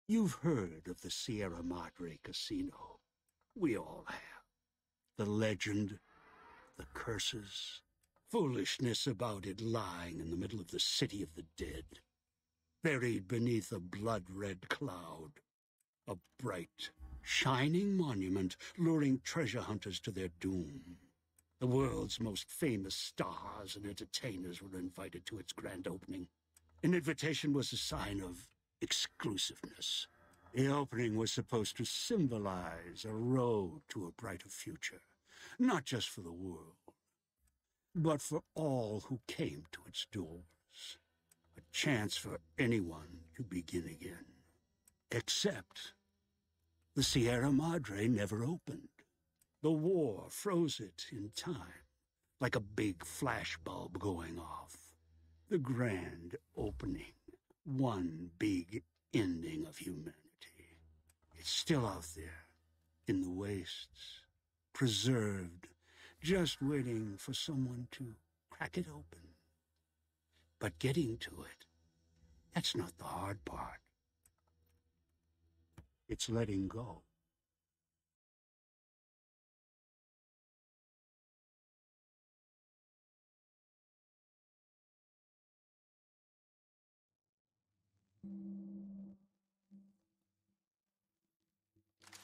You've heard of the Sierra Madre Casino. We all have. The legend, the curses, foolishness about it lying in the middle of the city of the dead, buried beneath a blood-red cloud. A bright, shining monument luring treasure hunters to their doom. The world's most famous stars and entertainers were invited to its grand opening. An invitation was a sign of exclusiveness. The opening was supposed to symbolize a road to a brighter future, not just for the world, but for all who came to its doors. A chance for anyone to begin again. Except the Sierra Madre never opened. The war froze it in time, like a big flashbulb going off. The grand opening, one big ending of humanity. It's still out there, in the wastes, preserved, just waiting for someone to crack it open. But getting to it, that's not the hard part. It's letting go.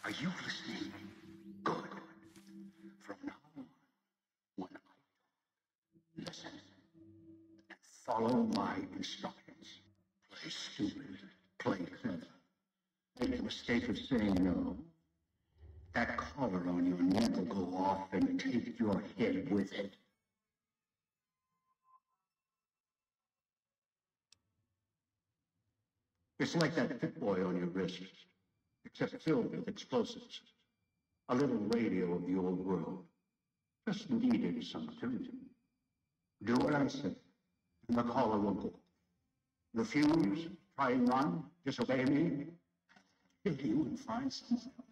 Are you listening? Good. From now on, when I talk, listen and follow my instructions. Play stupid, play clever. Make the mistake of saying no. That collar on your neck will go off and take your head with it. It's like that Pit Boy on your wrist, except filled with explosives. A little radio of the old world. Just needed some tuning. Do what I say, and the collar will go. Refuse, try and run, disobey me, kill you and find someone else.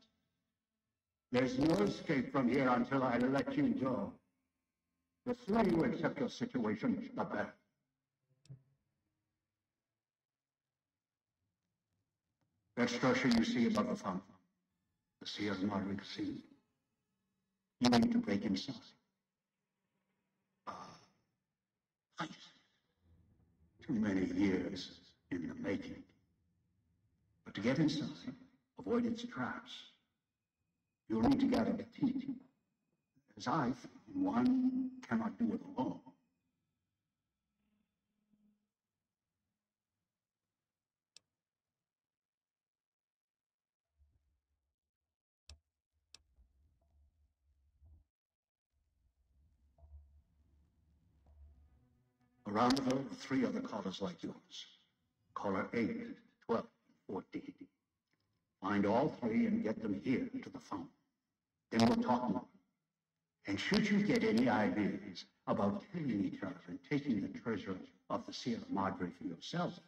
There's no escape from here until I let you go. The sooner you accept your situation, the better. That structure you see above the fountain, the Sierra Madre Casino, you need to break inside. Heist. Too many years in the making. But to get inside, avoid its traps, you'll need to gather the team. As I found, one cannot do it alone. Around the world are 3 other collars like yours. Collar 8, 12, 14. Find all 3 and get them here to the fountain. Then we'll talk more. And should you get any ideas about killing each other and taking the treasure of the Sierra Madre for yourself,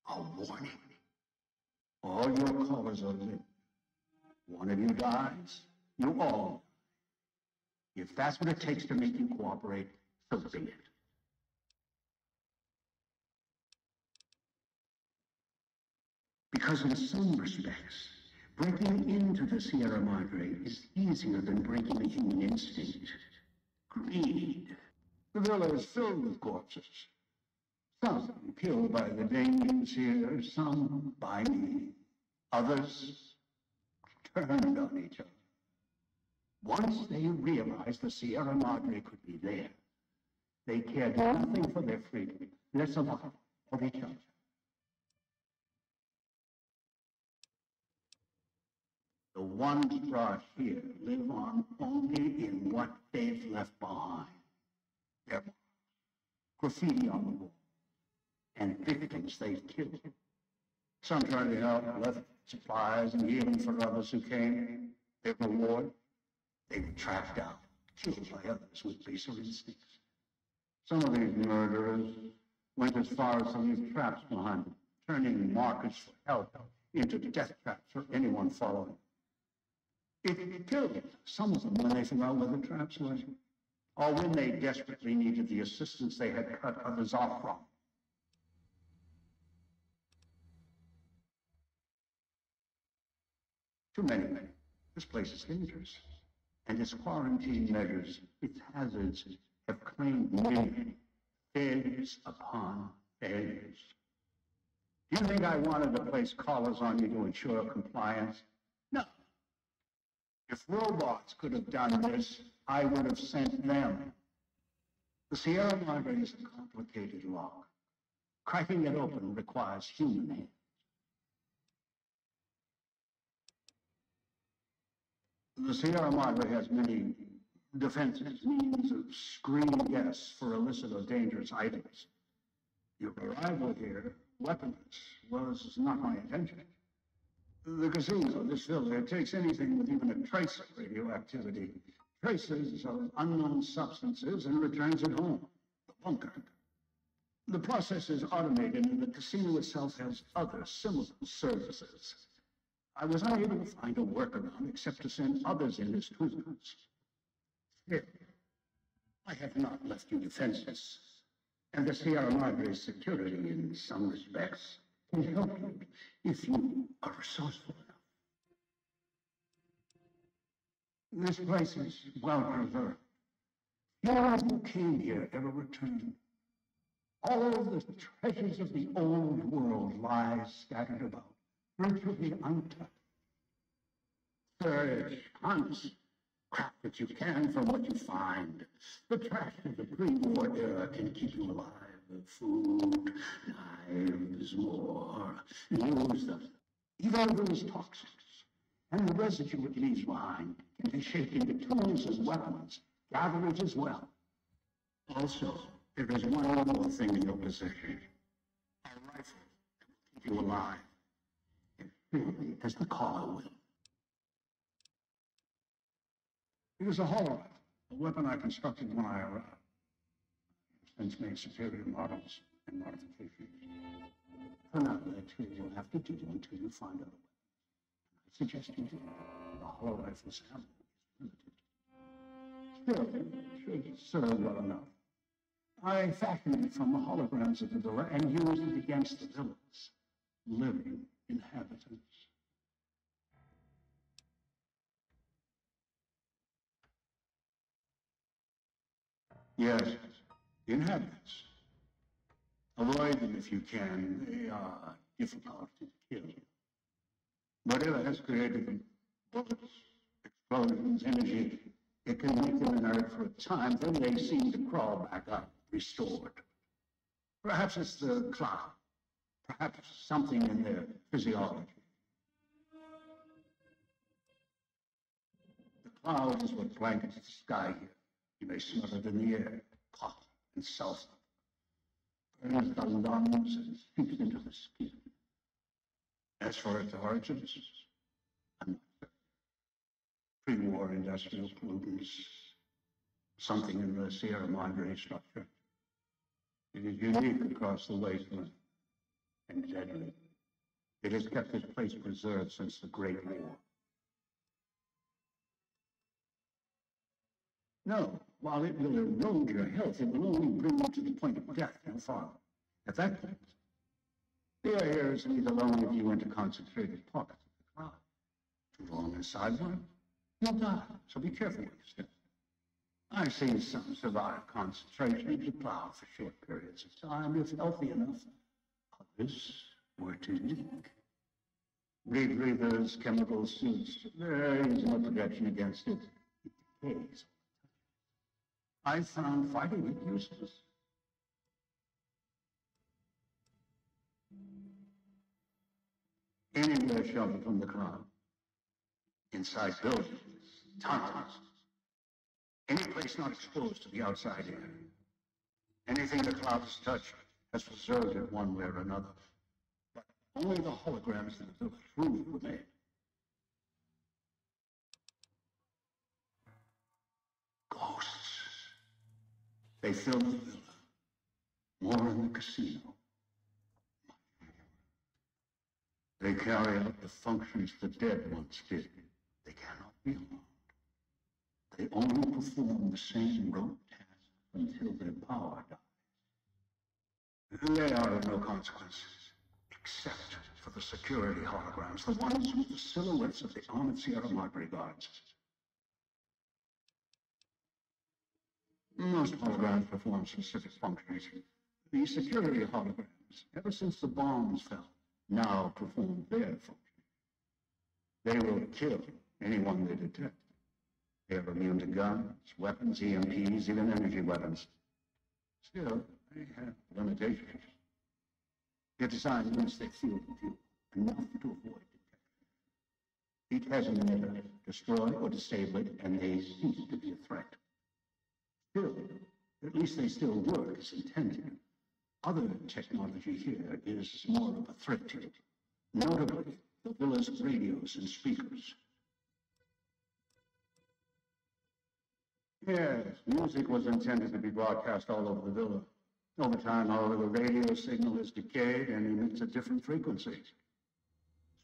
a warning. All your collars are lit. One of you dies, you all die. If that's what it takes to make you cooperate, so be it. Because in some respects, breaking into the Sierra Madre is easier than breaking a human instinct. Greed. The villa is filled with corpses. Some killed by the Danes here, some by me. Others turned on each other. Once they realized the Sierra Madre could be there, they cared nothing for their freedom, less about of each other. The ones brought here live on only in what they've left behind. Their graffiti on the wall, and victims they've killed. Some turned out, left supplies and healing for others who came. Their reward, they were tracked down, killed by others with baser instincts. Some of these murderers went as far as to leave traps behind them, turning markers for help into death traps for anyone following. It killed some of them when they found out where the traps were, or when they desperately needed the assistance they had cut others off from. To many, this place is dangerous, and its quarantine measures, its hazards, have claimed me failures upon failures. Do you think I wanted to place collars on you to ensure compliance? No. If robots could have done this, I would have sent them. The Sierra Madre is a complicated lock. Cracking it open requires human hands. The Sierra Madre has many defenses, means of screening guests for illicit or dangerous items. Your arrival here, weapons, was not my intention. The casino, this villa, takes anything with even a trace of radioactivity, traces of unknown substances, and returns it home, the bunker. The process is automated, and the casino itself has other similar services. I was unable to find a workaround except to send others in as tools. Still, I have not left you defenseless, and the Sierra Madre's security, in some respects, can help you if you are resourceful enough. This place is well preserved. Few who came here ever returned. All the treasures of the old world lie scattered about, virtually untouched. Search, hunt, craft what you can from what you find. The trash of the pre-war era can keep you alive. Food, knives, more. Use them. Even those toxins and the residue it leaves behind can be shaped into tools and weapons, gatherers as well. Also, there is one more thing in your possession. A rifle that will keep you alive. As surely as the caller will. It was a hollow rifle, a weapon I constructed when I arrived. Since made superior models and modifications. For now, that's what you'll have to do until you find out a weapon. I suggest you do. The hollow rifle's ammo is limited. Still, it should serve well enough. I fashioned it from the holograms of the villa and used it against the villa's living inhabitants. Yes. Inhabitants. Avoid them if you can. They are difficult to kill. Whatever has created them, bullets, explosions, energy, it can make them inert for a time, then they seem to crawl back up, restored. Perhaps it's the cloud. Perhaps something in their physiology. The cloud is what blankets the sky here. You may smell it in the air. Cotton and sulfur. Burns the lungs and seeps into the skin. As for its origins, I'm not certain. Pre-war industrial pollutants, something in the Sierra Madre structure. It is unique across the wasteland and deadly. It has kept this place preserved since the Great War. No, while it will erode your health, it will only bring you to the point of death and farther. At that point, the air is leave alone if you into concentrated pockets of the cloud. Too long inside one, you'll die, so be careful what you step. I've seen some survive concentration to plow for short periods of time if healthy enough. Others were too weak. Rebreathers, chemical suits, there is no protection against it. It decays. I found fighting it useless. Anywhere sheltered from the cloud. Inside buildings, tunnels. Any place not exposed to the outside air. Anything the clouds touch has preserved it one way or another. But only the holograms in the villa truly remain. Ghosts. They fill the villa. More in the casino. They carry out the functions the dead once did. They cannot be harmed. They only perform the same rote tasks until their power dies. They are of no consequence, except for for the security holograms, the ones with the silhouettes of the armored Sierra Madre guards. Most holograms perform specific functions. The security holograms, ever since the bombs fell, now perform their function. They will kill anyone they detect. They are immune to guns, weapons, EMPs, even energy weapons. Still, they have limitations. They're designed once they feel the fuel, enough to avoid detection. Each has an emitter, destroy or disable it, and they cease to be a threat. Still, at least they still work as intended. Other technology here is more of a threat to it. Notably, the villa's radios and speakers. Yes, music was intended to be broadcast all over the villa. Over time, however, the radio signal has decayed and emits a different frequency.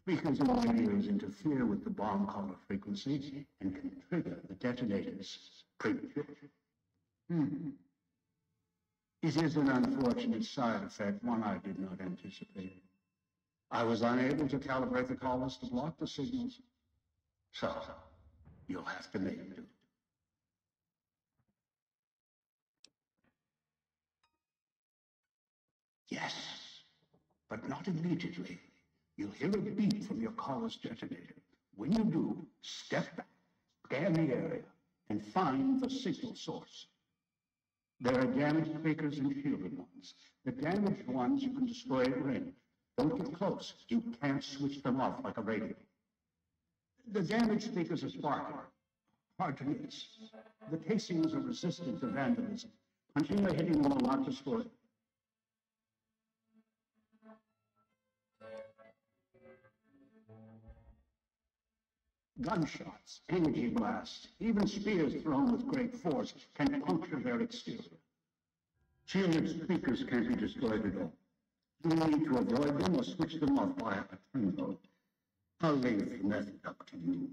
Speakers and radios interfere with the bomb caller frequency and can trigger the detonators prematurely. It is an unfortunate side effect, one I did not anticipate. I was unable to calibrate the callers to block the signals. So, you'll have to make do. Yes, but not immediately. You'll hear a beep from your caller's detonator. When you do, step back, scan the area, and find the signal source. There are damaged speakers and shielded ones. The damaged ones you can destroy at range. Don't get close. You can't switch them off like a radio. The damaged speakers are sparking. Hard to miss. The casings are resistant to vandalism. Punching or hitting them will not destroy it. Gunshots, energy blasts, even spears thrown with great force can puncture their exterior. Shielded speakers can't be destroyed at all. You need to avoid them or switch them off by a turn mode. I'll leave the method up to you.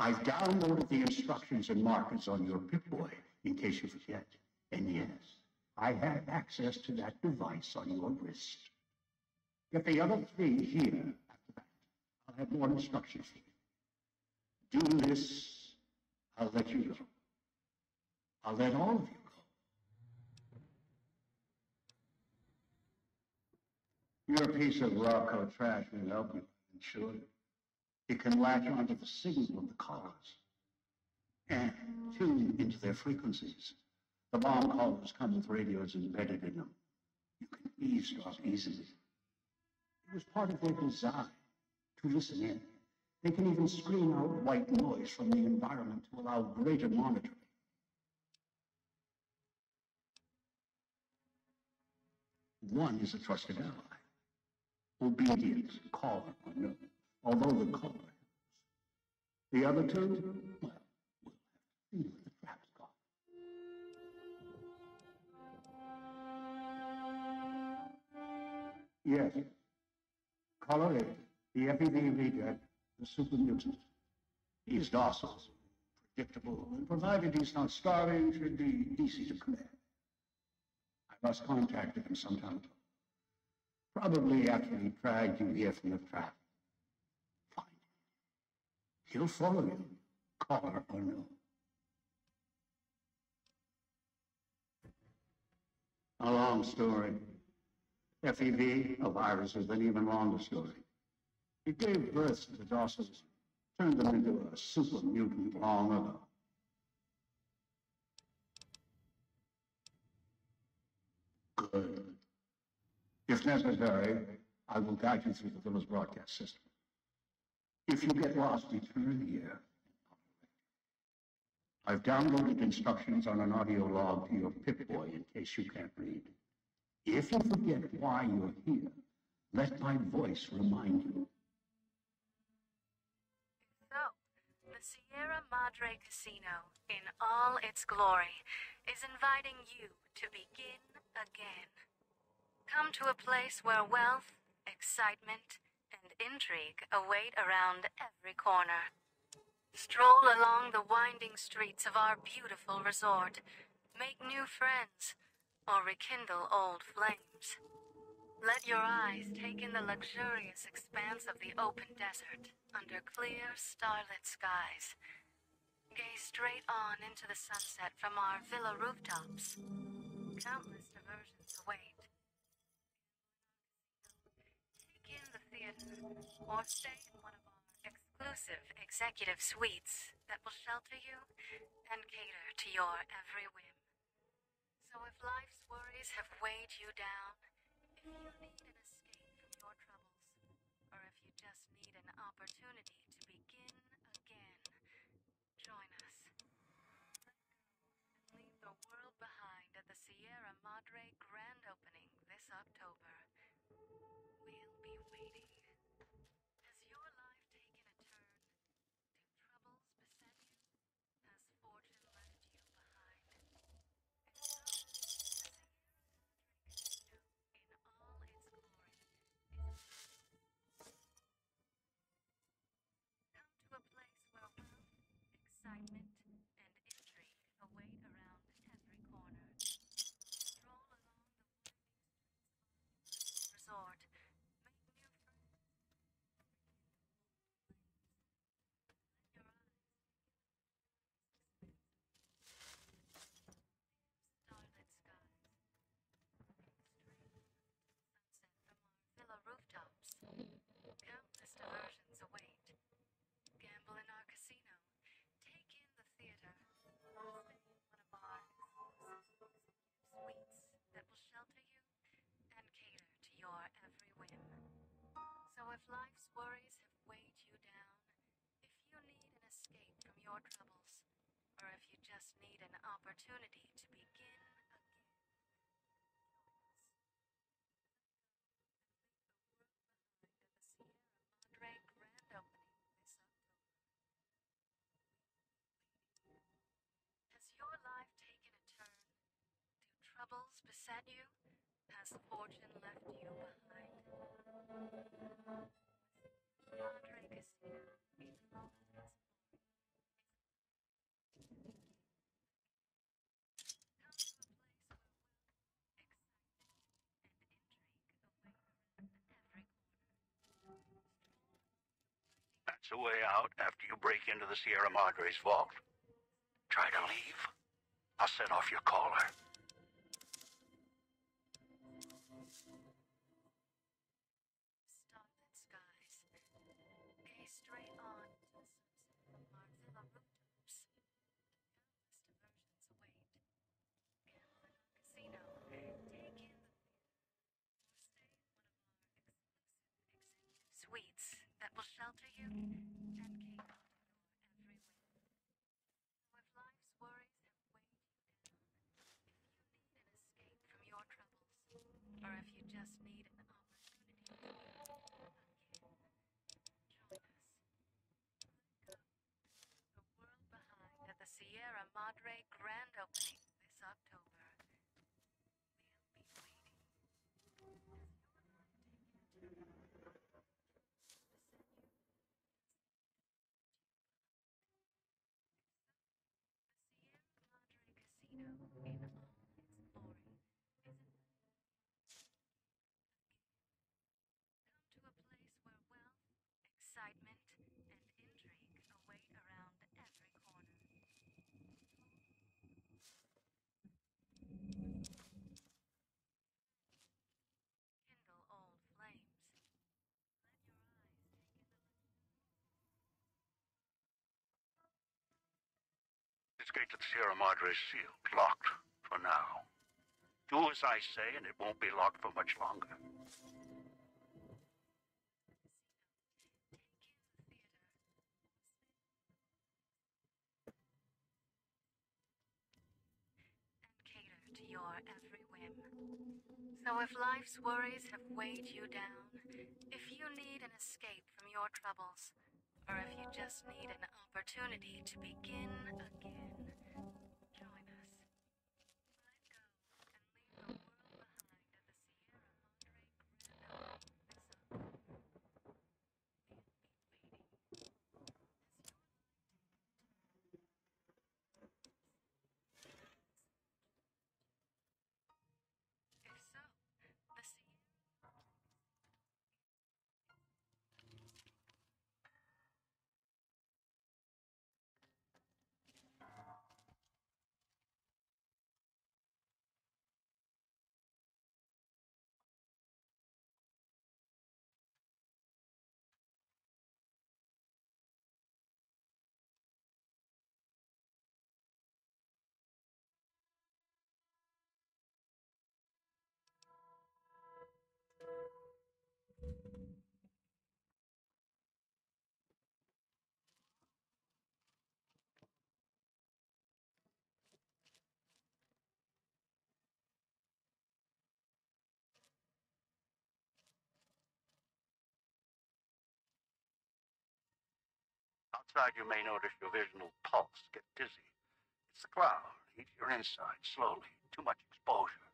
I've downloaded the instructions and markers on your Pip-Boy, in case you forget. And yes, I have access to that device on your wrist. Get the other three here after that. I'll have more instructions for you. Do this, I'll let you go. I'll let all of you go. Your piece of Rocco trash will help you, I'm sure. It can latch onto the signal of the callers and tune into their frequencies. The bomb callers come with radios embedded in them. You can eavesdrop easily. It was part of their design to listen in. They can even screen out white noise from the environment to allow greater monitoring. One is a trusted ally. Obedient, caller or no. Although the caller helps. The other two, well, we'll have to see what the trap's got. Yes. Caller 8, the FNV reject, the super mutant. He's docile, predictable, and provided he's not starving, should be easy to command. I lost contact with him some time ago. Probably after he dragged you here from the trap. Fine. He'll follow you, caller or no. A long story. FEV, a virus, is an even longer story. It gave birth to the Dawsons, turned them into a super mutant long ago. Good. If necessary, I will guide you through the villa's broadcast system. If you get lost, return here. I've downloaded instructions on an audio log to your Pip-Boy in case you can't read. If you forget why you're here, let my voice remind you. So, the Sierra Madre Casino, in all its glory, is inviting you to begin again. Come to a place where wealth, excitement, and intrigue await around every corner. Stroll along the winding streets of our beautiful resort, make new friends, or rekindle old flames. Let your eyes take in the luxurious expanse of the open desert under clear, starlit skies. Gaze straight on into the sunset from our villa rooftops. Countless diversions await. Take in the theater, or stay in one of our exclusive executive suites that will shelter you and cater to your every whim. So if life's worries have weighed you down, if you need an escape from your troubles, or if you just need an opportunity to begin again, join us. Leave the world behind at the Sierra Madre grand opening this October. We'll be waiting. Has your life taken a turn? Do troubles beset you? Has fortune left you behind? If so, the Sierra Madre Casino in all its glory is come to a place where wealth, excitement, and intrigue await around every corner. Stroll along the resort, make new friends, your eyes starlit skies, sunset from our villa rooftops. Countless diversions await. Gamble in our casino, take in the theater, or stay in one of our exclusive suites that will shelter you and cater to your every whim. So if life's worries have weighed you down, if you need an escape from your troubles, or if you just need an opportunity to begin again, join us. The Sierra Madre grand opening this October. Has your life taken a turn? Do troubles beset you? Has fortune left you behind? Madre Casino in all its glory. Come to a place where wealth, excitement, and intrigue await around every corner. That's a way out after you break into the Sierra Madre's vault. Try to leave. I'll set off your caller. Starlit skies. Gaze straight on to the sunset from our villa rooftops. Countless diversions await. Gamble in our casino. Take in the theater, or stay in one of our exclusive executive suites that will shelter you and cater to your every whim. So if life's worries have weighed you down, if you need an escape from your troubles, or if you just need an opportunity to begin again, join us. Let go. The world behind at the Sierra Madre grand opening this October. We'll be waiting. Has your life taken a turn? Beset you? The Sierra Madre Casino in all its glory is come to a place where wealth, excitement, and intrigue await around every corner. Kindle old flames. Let your eyes take in the This gate to the Sierra Madre is sealed, locked for now. Do as I say, and it won't be locked for much longer. cater to your every whim. So if life's worries have weighed you down, if you need an escape from your troubles, or if you just need an opportunity to begin again, join us. Let go and leave the world behind at the Sierra Madre grand opening this October. Outside, you may notice your vision will pulse, get dizzy. It's the cloud. Eats your inside slowly. Too much exposure.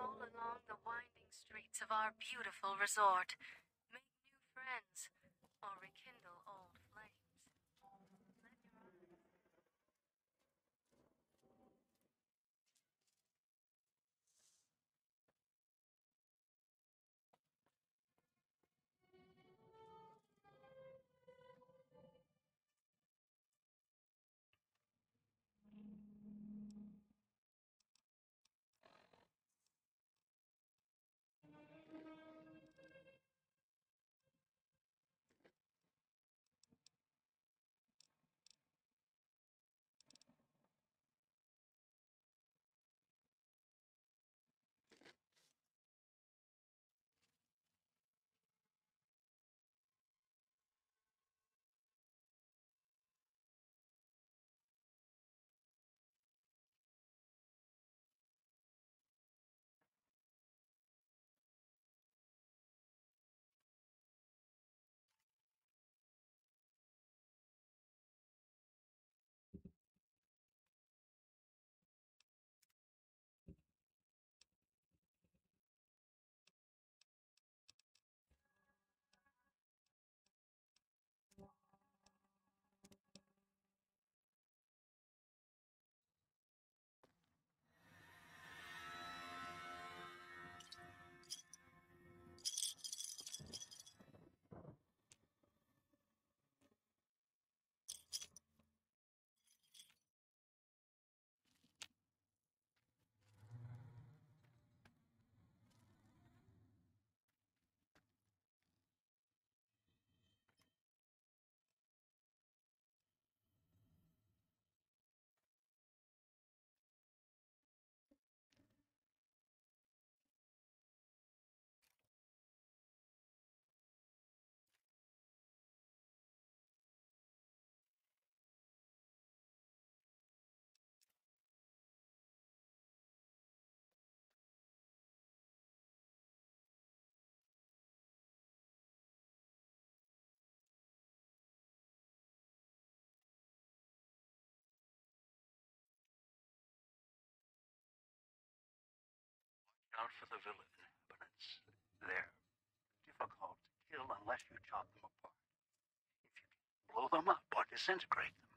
stroll along the winding streets of our beautiful resort, make new friends, or rekindle old flames. Let your eyes. Out for the villain, but they're difficult to kill unless you chop them apart. If you can blow them up or disintegrate them.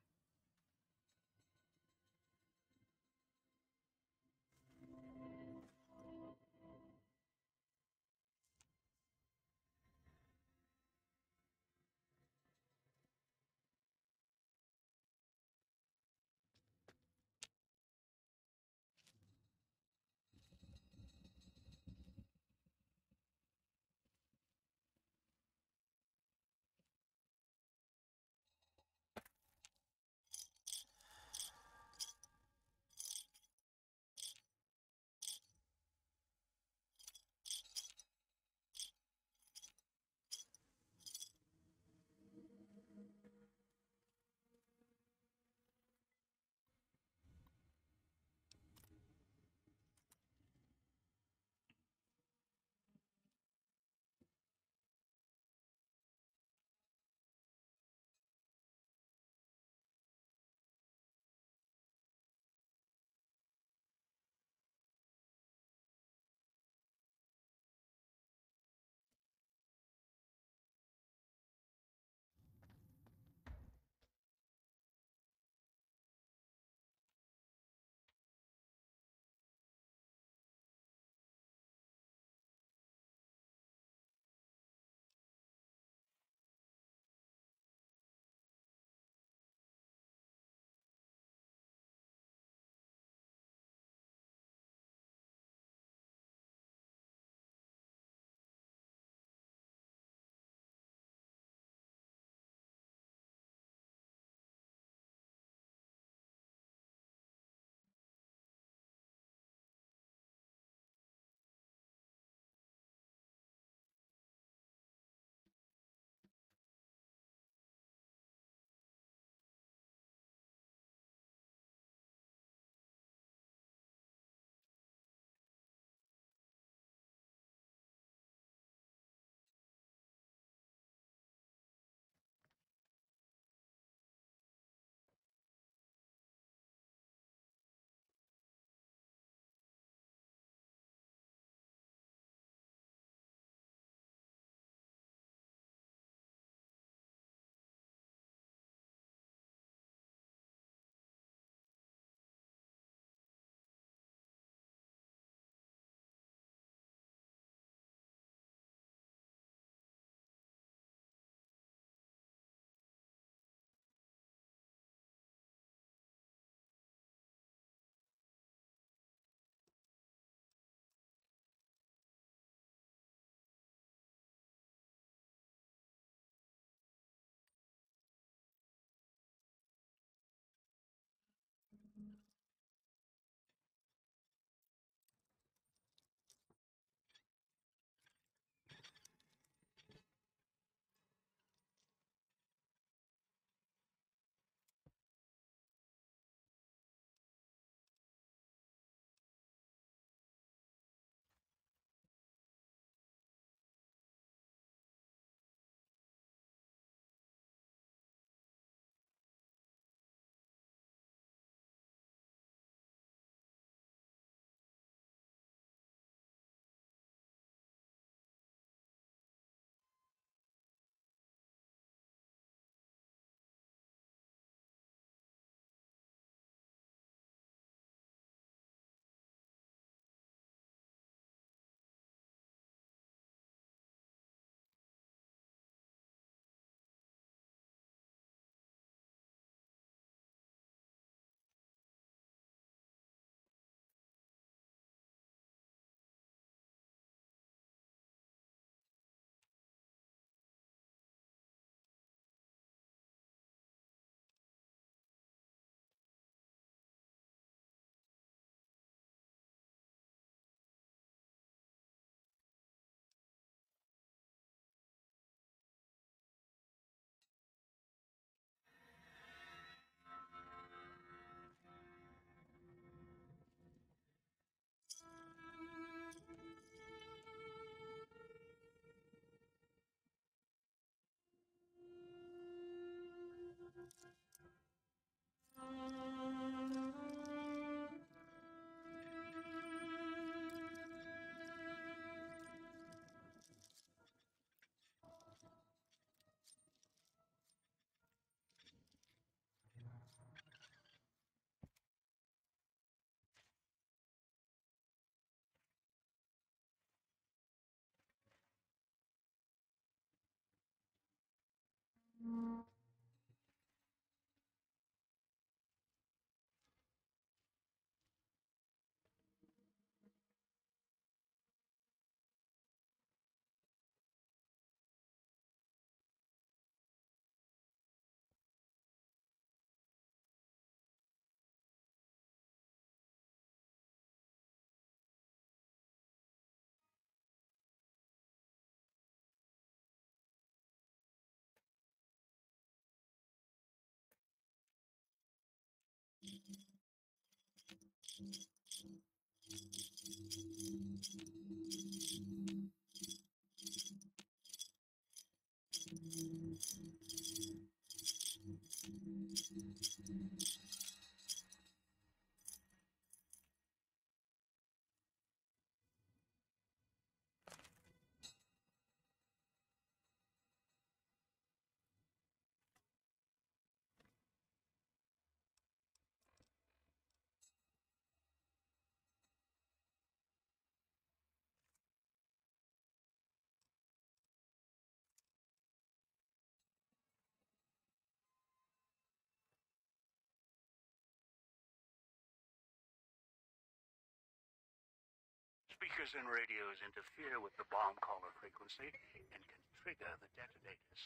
Speakers and radios interfere with the bomb caller frequency and can trigger the detonators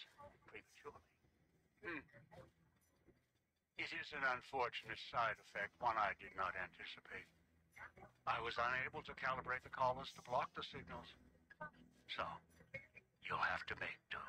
prematurely. It is an unfortunate side effect, one I did not anticipate. I was unable to calibrate the collars to block the signals, so you'll have to make do.